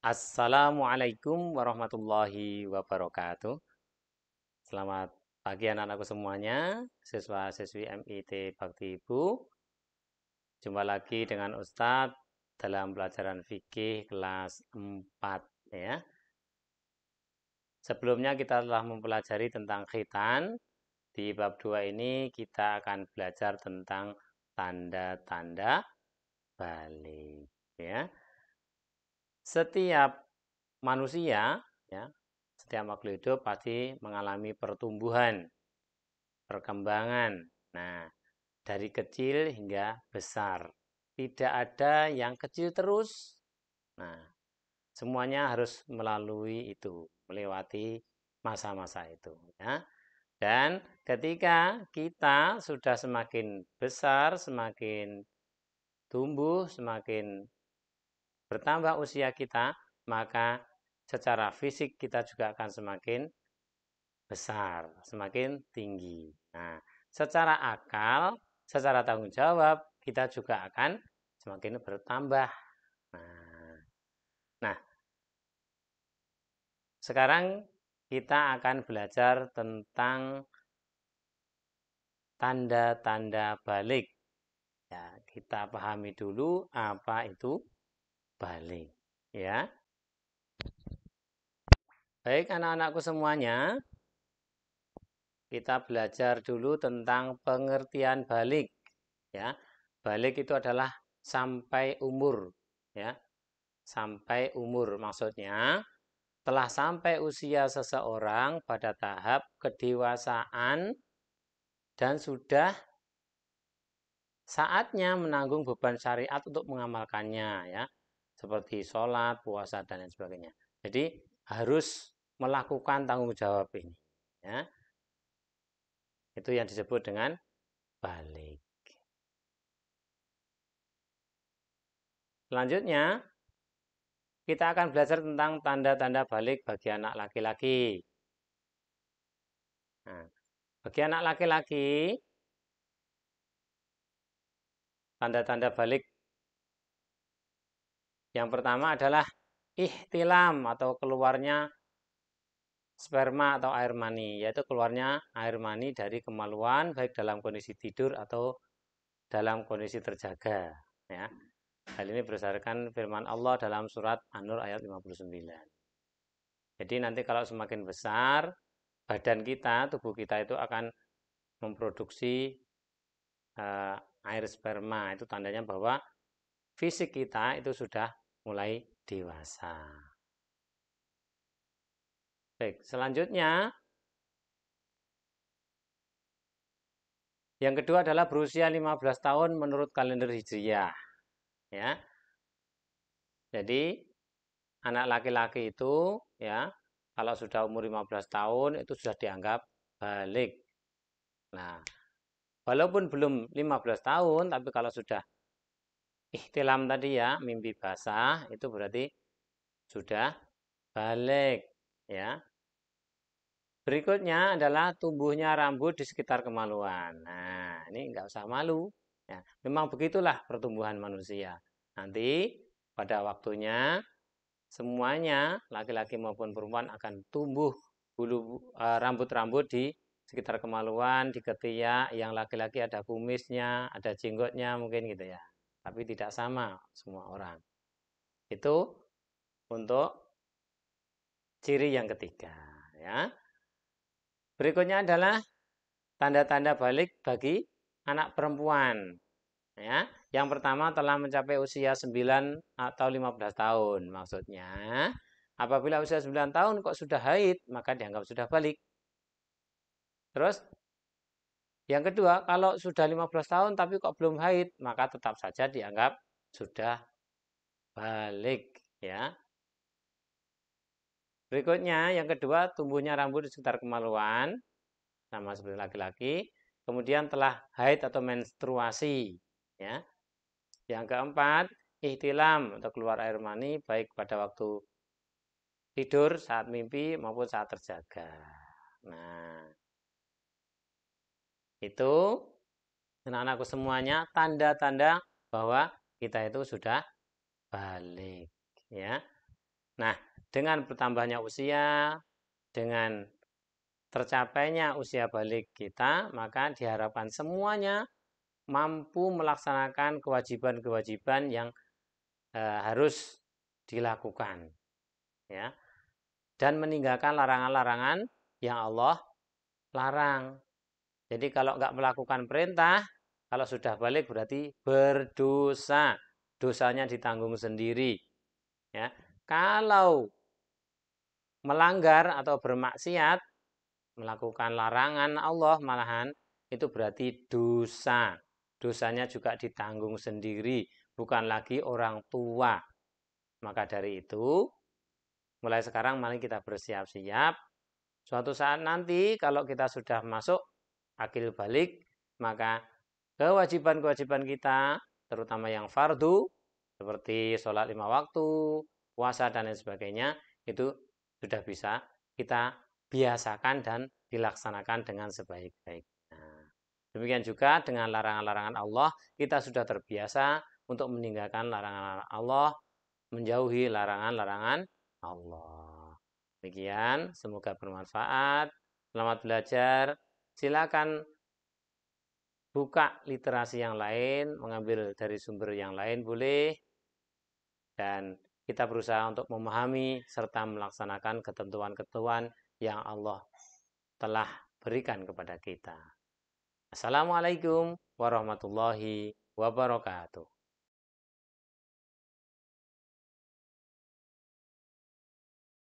Assalamualaikum warahmatullahi wabarakatuh. Selamat pagi anak-anakku semuanya, siswa-siswi MIT Bakti Ibu. Jumpa lagi dengan Ustadz dalam pelajaran fikih kelas 4 ya. Sebelumnya kita telah mempelajari tentang khitan. Di bab 2 ini kita akan belajar tentang tanda-tanda balik ya. Setiap manusia ya, setiap makhluk hidup pasti mengalami pertumbuhan, perkembangan. Nah, dari kecil hingga besar. Tidak ada yang kecil terus. Nah, semuanya harus melalui itu, melewati masa-masa itu ya. Dan ketika kita sudah semakin besar, semakin tumbuh, semakin bertambah usia kita, maka secara fisik kita juga akan semakin besar, semakin tinggi. Nah, secara akal, secara tanggung jawab, kita juga akan semakin bertambah. Nah, nah, sekarang kita akan belajar tentang tanda-tanda balik. Ya, kita pahami dulu apa itu balik. Ya, baik anak-anakku semuanya, kita belajar dulu tentang pengertian balik. Ya, balik itu adalah sampai umur. Ya, sampai umur maksudnya telah sampai usia seseorang pada tahap kedewasaan dan sudah saatnya menanggung beban syariat untuk mengamalkannya ya, seperti sholat, puasa dan lain sebagainya. Jadi harus melakukan tanggung jawab ini ya. Itu yang disebut dengan balik. Selanjutnya kita akan belajar tentang tanda-tanda balik bagi anak laki-laki. Nah, bagi anak laki-laki, tanda-tanda balik yang pertama adalah ihtilam atau keluarnya sperma atau air mani, yaitu keluarnya air mani dari kemaluan baik dalam kondisi tidur atau dalam kondisi terjaga. Ya. Hal ini berdasarkan firman Allah dalam surat An-Nur ayat 59. Jadi nanti kalau semakin besar, badan kita, tubuh kita itu akan memproduksi air sperma. Itu tandanya bahwa fisik kita itu sudah mulai dewasa. Baik, selanjutnya yang kedua adalah berusia 15 tahun menurut kalender Hijriyah. Ya. Jadi anak laki-laki itu ya, kalau sudah umur 15 tahun itu sudah dianggap balik. Nah, walaupun belum 15 tahun tapi kalau sudah ihtilam tadi ya, mimpi basah itu berarti sudah balik ya. Berikutnya adalah tumbuhnya rambut di sekitar kemaluan. Nah, ini nggak usah malu. Ya, memang begitulah pertumbuhan manusia. Nanti pada waktunya semuanya laki-laki maupun perempuan akan tumbuh rambut-rambut di sekitar kemaluan, di ketiak. Yang laki-laki ada kumisnya, ada jenggotnya mungkin gitu ya. Tapi tidak sama semua orang. Itu untuk ciri yang ketiga ya. Berikutnya adalah tanda-tanda balik bagi anak perempuan. Ya, yang pertama telah mencapai usia 9 atau 15 tahun. Maksudnya, apabila usia 9 tahun kok sudah haid, maka dianggap sudah balik. Terus, yang kedua, kalau sudah 15 tahun tapi kok belum haid, maka tetap saja dianggap sudah balik. Ya. Berikutnya, yang kedua, tumbuhnya rambut di sekitar kemaluan, sama seperti laki-laki. Kemudian telah haid atau menstruasi. Ya. Yang keempat, ihtilam atau keluar air mani baik pada waktu tidur, saat mimpi maupun saat terjaga. Nah, itu anak-anakku semuanya tanda-tanda bahwa kita itu sudah balik, ya. Nah, dengan bertambahnya usia, dengan tercapainya usia balik kita, maka diharapkan semuanya mampu melaksanakan kewajiban-kewajiban yang harus dilakukan, ya, dan meninggalkan larangan-larangan yang Allah larang. Jadi kalau nggak melakukan perintah, kalau sudah balik berarti berdosa, dosanya ditanggung sendiri, ya. Kalau melanggar atau bermaksiat, melakukan larangan Allah malahan, itu berarti dosa. Dosanya juga ditanggung sendiri, bukan lagi orang tua. Maka dari itu, mulai sekarang mari kita bersiap-siap. Suatu saat nanti kalau kita sudah masuk akil balik, maka kewajiban-kewajiban kita, terutama yang fardu, seperti sholat 5 waktu, puasa, dan lain sebagainya, itu sudah bisa kita biasakan dan dilaksanakan dengan sebaik-baiknya. Demikian juga dengan larangan-larangan Allah, kita sudah terbiasa untuk meninggalkan larangan Allah, menjauhi larangan-larangan Allah. Demikian, semoga bermanfaat. Selamat belajar. Silakan buka literasi yang lain, mengambil dari sumber yang lain boleh. Dan kita berusaha untuk memahami serta melaksanakan ketentuan-ketentuan yang Allah telah berikan kepada kita. Assalamualaikum warahmatullahi wabarakatuh.